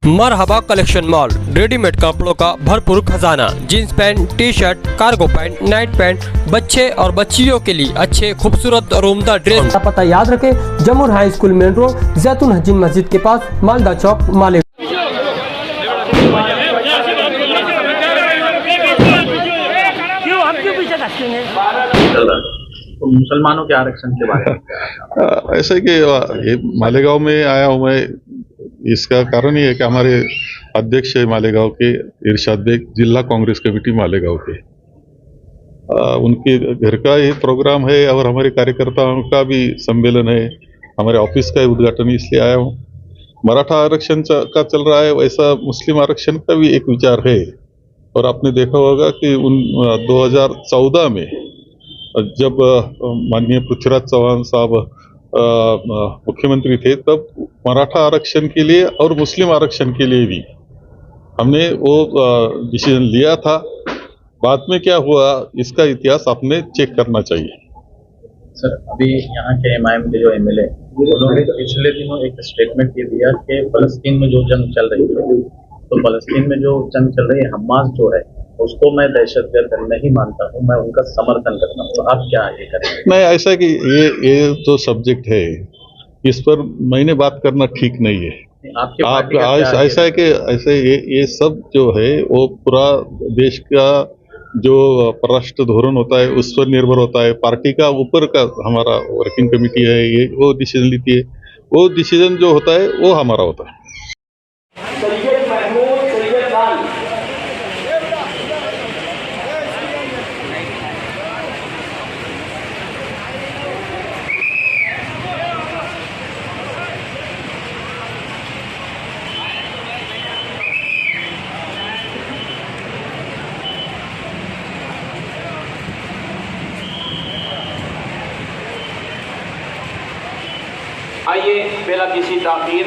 मरहबा collection mall, readymade कपड़ों का भरपूर खजाना, jeans pant, T shirt, cargo pant, night pant, बच्चे और बच्चियों के लिए अच्छे खूबसूरत और उम्दा ड्रेस। पता याद रखें, जमुर हाई स्कूल मेन रोड, जैतून हजीन मस्जिद के पास, मालदा चौक, माले। तो मुसलमानों के आरक्षण के बारे में ऐसे कि ये मालेगांव में आया हूँ मैं, इसका कारण ये है कि हमारे अध्यक्ष है मालेगांव के इरशाद बेग, जिला कांग्रेस कमेटी मालेगांव के, उनके घर का ये प्रोग्राम है और हमारे कार्यकर्ताओं का भी सम्मेलन है, हमारे ऑफिस का उद्घाटन, इसलिए आया हूँ। मराठा आरक्षण का चल रहा है, वैसा मुस्लिम आरक्षण का भी एक विचार है। और आपने देखा होगा कि 2014 में जब माननीय पृथ्वीराज चौहान साहब मुख्यमंत्री थे, तब मराठा आरक्षण के लिए और मुस्लिम आरक्षण के लिए भी हमने वो डिसीजन लिया था। बाद में क्या हुआ, इसका इतिहास आपने चेक करना चाहिए। सर, अभी यहाँ के एमआईएम के जो एमएलए, उन्होंने पिछले दिनों एक स्टेटमेंट ये दिया कि फलस्तीन में जो जंग चल रही है, तो फलस्तीन में जो जंग चल रही है, हमास जो है, उसको मैं दहशतगर्द नहीं मानता हूँ, मैं उनका समर्थन करता हूँ। तो आप क्या ये करेंगे? नहीं, ऐसा है कि ये जो सब्जेक्ट है, इस पर मैंने बात करना ठीक नहीं है। आप ऐसा है कि ऐसे ये सब जो है वो पूरा देश का जो परराष्ट्र धोरण होता है उस पर निर्भर होता है। पार्टी का ऊपर का हमारा वर्किंग कमेटी है, ये वो डिसीजन लेती है, वो डिसीजन जो होता है वो हमारा होता है। आइए बिला किसी ताख़ीर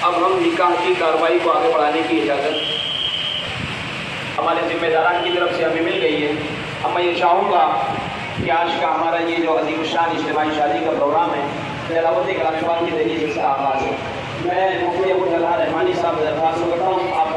अब हम निकाह की कार्रवाई को आगे बढ़ाने की इजाज़त हमारे जिम्मेदारान की तरफ से हमें मिल गई है। अब मैं ये चाहूँगा कि आज का हमारा ये जो अज़ीमुश्शान इज्तिमाई शादी का प्रोग्राम है, तिलावत कलाम की तरीके से इसका आगाज़ है। मैं मुफ्ती अबू तलहा रहमानी साहब दरख्वास्त करता हूँ, आप